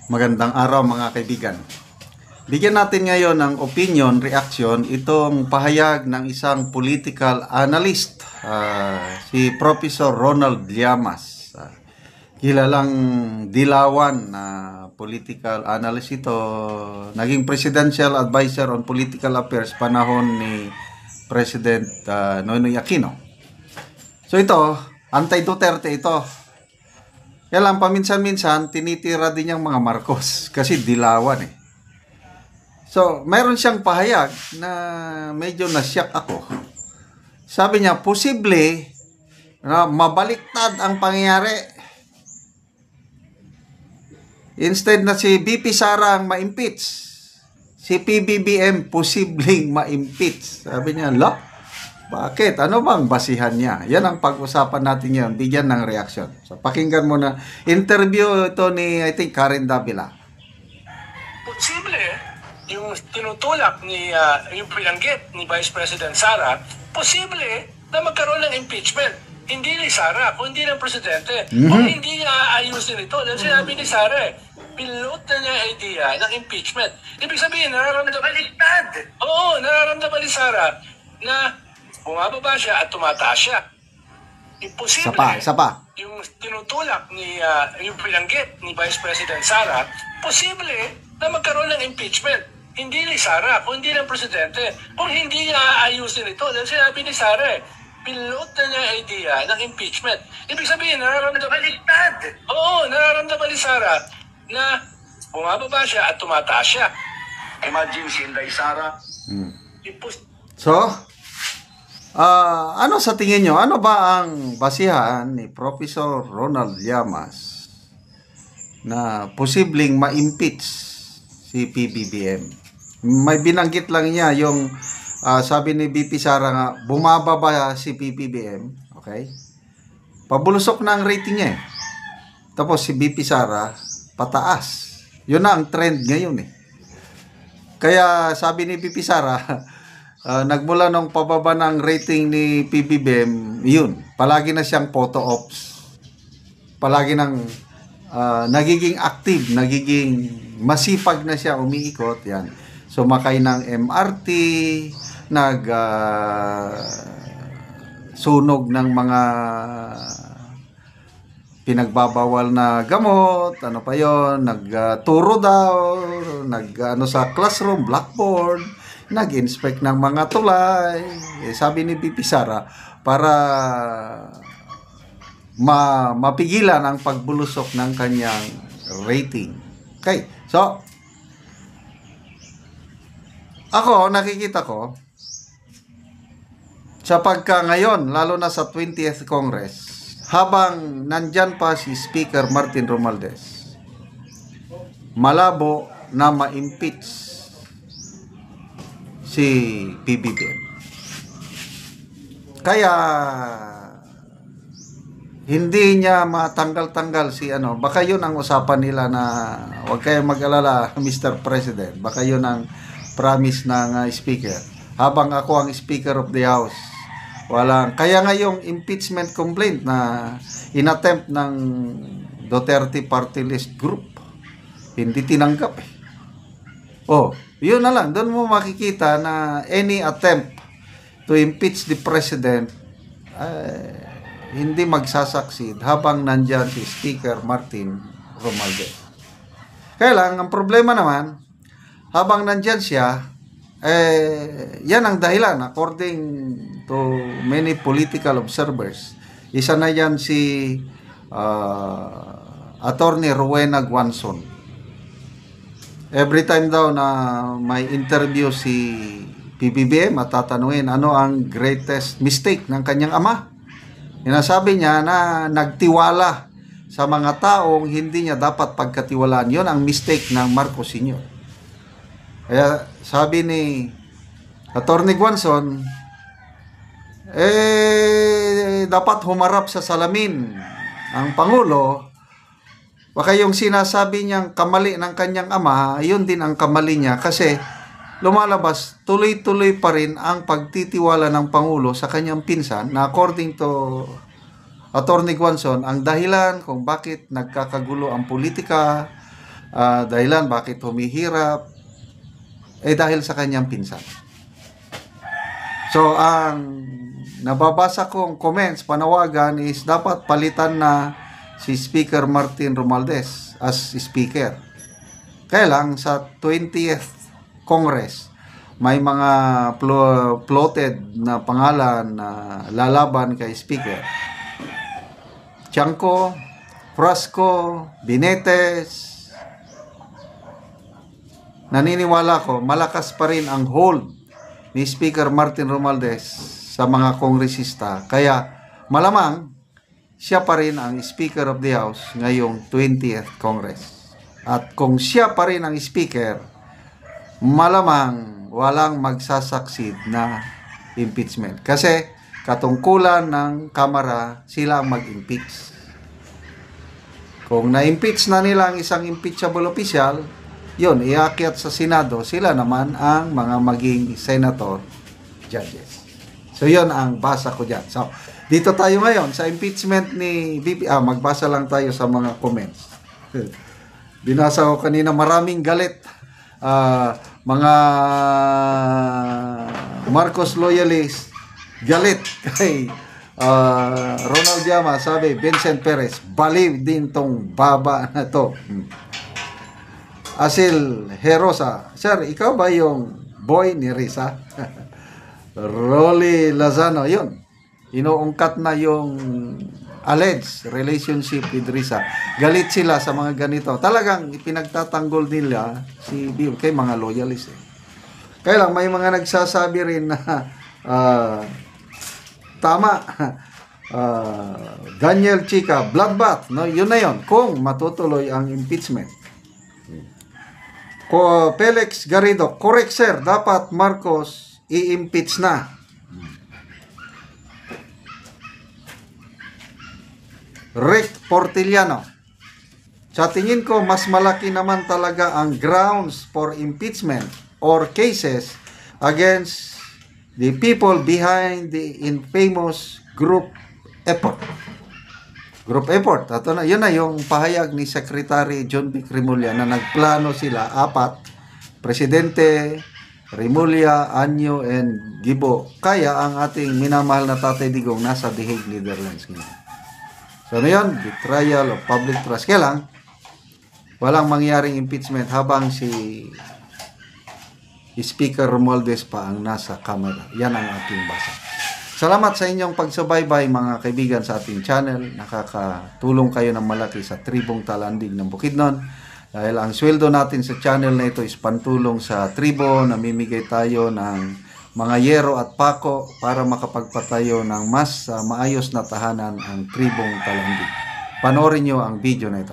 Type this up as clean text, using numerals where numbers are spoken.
Magandang araw mga kaibigan. Bigyan natin ngayon ng opinion, reaction, itong pahayag ng isang political analyst, si Professor Ronald Llamas. Kilalang dilawan na political analyst ito, naging presidential advisor on political affairs panahon ni President Noynoy Aquino. So ito, anti-Duterte ito. Kaya lang paminsan-minsan tinitira din yung mga Marcos kasi dilawan eh. So, mayroon siyang pahayag na medyo na-shock ako. Sabi niya, posible na mabaliktad ang pangyayari. Instead na si BP Sara ang ma-impeach, si PBBM posibleng ma-impeach. Sabi niya, bakit? Ano bang basihan niya? Yan ang pag-usapan natin ngayon. Bigyan ng reaksyon. So, pakinggan mo na. Interview ito ni, I think, Karen Davila. Posible, yung tinutulak ni, yung binanggit ni Vice President Sara, posible na magkaroon ng impeachment. Hindi ni Sara, kundi ng Presidente. Kung hindi niya aayusin ito, dahil sinabi ni Sara, pilot na niya idea ng impeachment. Ibig sabihin, nararamdaman ni Sara na bumababa siya at tumataas siya. Imposible. Isa pa. Yung tinutulak ni, yung binanggit ni Vice President Sara, posible na magkaroon ng impeachment. Hindi ni Sara, kundi ng Presidente. Kung hindi niya aayusin ito, dahil sinabi ni Sara, pilot na niya idea ng impeachment. Ibig sabihin, nararamdaman ni Sara na bumababa siya at tumataas siya. Imagine si Inday Sara. So, ano sa tingin nyo? Ano ba ang basihan ni Professor Ronald Llamas na posibleng ma-impeach si PBBM? May binanggit lang niya yung sabi ni BP Sara nga, bumababa si PBBM, okay? Pabulusok na ang rating niya eh. Tapos si BP Sara, pataas. Yun na ang trend ngayon eh. Kaya sabi ni BP Sara, nagmula nung pababa ng rating ni PBBM, yun, palagi na siyang photo ops. Palagi nang nagiging active, nagiging masipag na siya umiikot, yan. Sumakay ng MRT, sunog ng mga pinagbabawal na gamot, ano pa yon, nagturo daw, sa classroom, blackboard, nag-inspect ng mga tulay. Sabi ni BP Sara, para mapigilan ang pagbulusok ng kanyang rating. Okay, so ako, nakikita ko sa pagka ngayon, lalo na sa 20th Congress, habang nandyan pa si Speaker Martin Romualdez, malabo na ma-impeach si PBBM. Kaya hindi niya matanggal-tanggal si baka yun ang usapan nila na huwag kayong mag-alala, Mr. President, baka yun ang promise ng speaker. Habang ako ang Speaker of the House, kaya nga yung impeachment complaint na inattempt ng Duterte Party List Group, hindi tinanggap eh. Yun na lang, doon mo makikita na any attempt to impeach the President hindi magsasucceed habang nandyan si Speaker Martin Romualdez. Kaya lang, ang problema naman, habang nandyan siya, yan ang dahilan, according to many political observers. Isa na yan si Attorney Rowena Guanzon. Every time daw na may interview si PBBM, matatanungin ano ang greatest mistake ng kanyang ama. Sinasabi niya na nagtiwala sa mga taong hindi niya dapat pagkatiwalaan. Yun ang mistake ng Marcos Sr. Kaya sabi ni Attorney Guanzon, dapat humarap sa salamin ang Pangulo. Baka yung sinasabi niyang kamali ng kanyang ama, yun din ang kamali niya kasi lumalabas, tuloy-tuloy pa rin ang pagtitiwala ng Pangulo sa kanyang pinsan na according to Attorney Guanzon, ang dahilan kung bakit nagkakagulo ang politika dahilan bakit humihirap, dahil sa kanyang pinsan. So, ang nababasa kong comments, panawagan is dapat palitan na si Speaker Martin Romualdez as Speaker. Kaya lang, sa 20th Congress, may mga floated na pangalan na lalaban kay Speaker. Tiangco, Frasco, Binetes. Naniniwala ko, malakas pa rin ang hold ni Speaker Martin Romualdez sa mga kongresista. Kaya malamang siya pa rin ang Speaker of the House ngayong 20th Congress. At kung siya pa rin ang Speaker, malamang walang magsasucceed na impeachment. Kasi katungkulan ng Kamara, sila ang mag-impeach. Kung na-impeach na nila ang isang impeachable official, yun, iakyat sa Senado, sila naman ang mga maging senator judges. So, yun ang basa ko dyan. So, dito tayo ngayon sa impeachment ni BP. Magbasa lang tayo sa mga comments. Binasa ko kanina, maraming galit. Mga Marcos loyalists, galit kay Ronald Llama. Sabi, Vincent Perez, baliw din tong baba na to. Asil Herosa, sir, ikaw ba yung boy ni Risa? Rolly Lazano, yun. Inuungkat na yung alleged relationship with Risa. Galit sila sa mga ganito. Talagang ipinagtatanggol nila si Bill kay mga loyalist. Kaya lang, may mga nagsasabi rin na tama. Daniel Chica, bloodbath. No? Yun na yun. Kung matutuloy ang impeachment. Felix Garrido, correct sir, dapat Marcos i-impeach na. Rick Portiliano, sa tingin ko mas malaki naman talaga ang grounds for impeachment or cases against the people behind the infamous group effort. Group effort. At yun na yung pahayag ni Secretary John Vic Remulla na nagplano sila, 4, Presidente, Remulla, Anyo, and Gibo. Kaya ang ating minamahal na Tatay Digong nasa The Hague, Netherlands ngayon. So na yun, betrayal of public trust. Kaya lang, walang mangyaring impeachment habang si Speaker Romualdez pa ang nasa Kamara. Yan ang ating basa. Salamat sa inyong pagsubaybay mga kaibigan sa ating channel. Nakakatulong kayo ng malaki sa tribong Talandig ng Bukidnon. Dahil ang sweldo natin sa channel na ito is pantulong sa tribo. Namimigay tayo ng mga yero at pako para makapagpatayo ng mas maayos na tahanan ang tribong Talandig. Panoorin nyo ang video na ito.